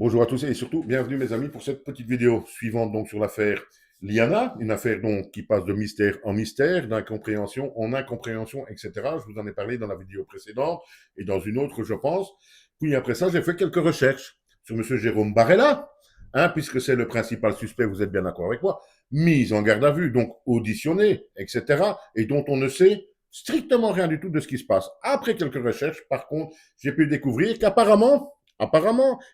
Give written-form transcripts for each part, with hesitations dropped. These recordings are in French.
Bonjour à tous et surtout, bienvenue mes amis pour cette petite vidéo suivante donc sur l'affaire Liana, une affaire donc qui passe de mystère en mystère, d'incompréhension en incompréhension, etc. Je vous en ai parlé dans la vidéo précédente et dans une autre, je pense. Puis après ça, j'ai fait quelques recherches sur monsieur Jérôme Barella, puisque c'est le principal suspect, vous êtes bien d'accord avec moi, mis en garde à vue, donc auditionné, etc. et dont on ne sait strictement rien du tout de ce qui se passe. Après quelques recherches, par contre, j'ai pu découvrir qu'apparemment,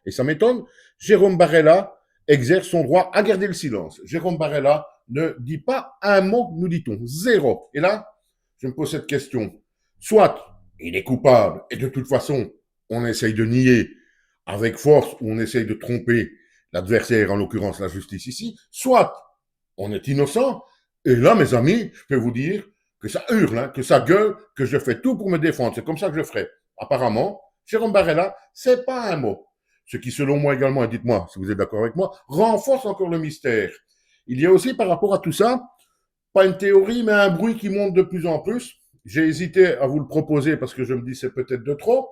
et ça m'étonne, Jérôme Barella exerce son droit à garder le silence. Jérôme Barella ne dit pas un mot, nous dit-on, zéro. Et là, je me pose cette question. Soit il est coupable, et de toute façon, on essaye de nier avec force, ou on essaye de tromper l'adversaire, en l'occurrence la justice ici, soit on est innocent, et là, mes amis, je peux vous dire que ça hurle, que ça gueule, que je fais tout pour me défendre. C'est comme ça que je ferai. Apparemment, Jérôme Barella, c'est pas un mot. Ce qui, selon moi également, et dites-moi si vous êtes d'accord avec moi, renforce encore le mystère. Il y a aussi, par rapport à tout ça, pas une théorie, mais un bruit qui monte de plus en plus. J'ai hésité à vous le proposer parce que je me dis c'est peut-être de trop.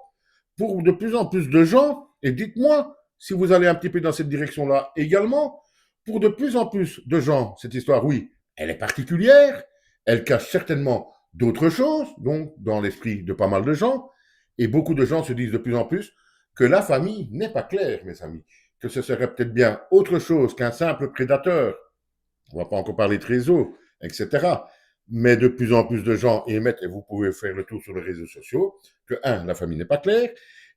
Pour de plus en plus de gens, et dites-moi si vous allez un petit peu dans cette direction-là également, pour de plus en plus de gens, cette histoire, oui, elle est particulière, elle cache certainement d'autres choses, donc dans l'esprit de pas mal de gens, et beaucoup de gens se disent de plus en plus que la famille n'est pas claire, mes amis, que ce serait peut-être bien autre chose qu'un simple prédateur. On ne va pas encore parler de réseau, etc. Mais de plus en plus de gens émettent, et vous pouvez faire le tour sur les réseaux sociaux, que, la famille n'est pas claire,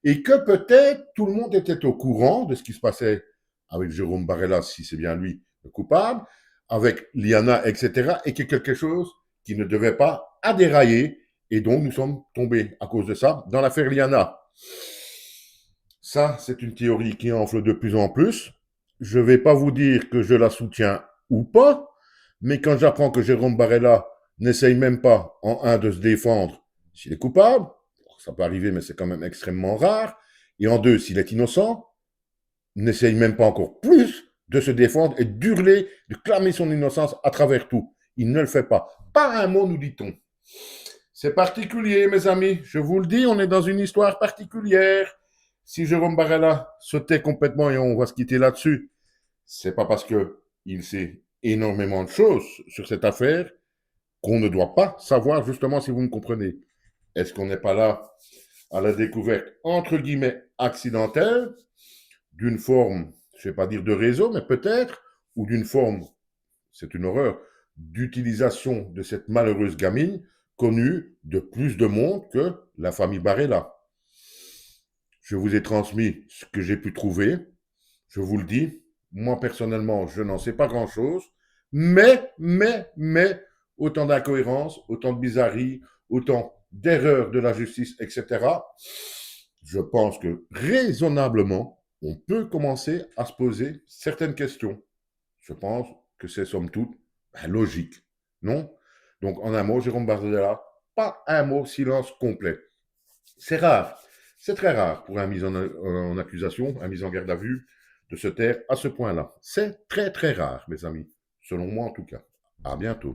et que peut-être tout le monde était au courant de ce qui se passait avec Jérôme Barella, si c'est bien lui le coupable, avec Liana, etc., et que quelque chose qui ne devait pas a déraillé, et donc nous sommes tombés à cause de ça dans l'affaire Liana. Ça, c'est une théorie qui enfle de plus en plus. Je ne vais pas vous dire que je la soutiens ou pas, mais quand j'apprends que Jérôme Barella n'essaye même pas, en un, de se défendre s'il est coupable, ça peut arriver, mais c'est quand même extrêmement rare, et en deux, s'il est innocent, n'essaye même pas encore plus de se défendre et d'hurler, de clamer son innocence à travers tout. Il ne le fait pas. Pas un mot, nous dit-on. C'est particulier, mes amis. Je vous le dis, on est dans une histoire particulière. Si Jérôme Barella se tait complètement, et on va se quitter là-dessus, c'est pas parce qu'il sait énormément de choses sur cette affaire qu'on ne doit pas savoir, justement, si vous me comprenez. Est-ce qu'on n'est pas là à la découverte, entre guillemets, accidentelle, d'une forme, je ne vais pas dire de réseau, mais peut-être, ou d'une forme, c'est une horreur, d'utilisation de cette malheureuse gamine connue de plus de monde que la famille Barella. Je vous ai transmis ce que j'ai pu trouver. Je vous le dis, moi personnellement, je n'en sais pas grand-chose, mais, autant d'incohérences, autant de bizarreries, autant d'erreurs de la justice, etc. Je pense que raisonnablement, on peut commencer à se poser certaines questions. Je pense que c'est somme toute logique, non? Donc en un mot, Jérôme Bardella, pas un mot, silence complet. C'est rare, c'est très rare pour un mis en accusation, un mis en garde à vue, de se taire à ce point-là. C'est très très rare, mes amis, selon moi en tout cas. À bientôt.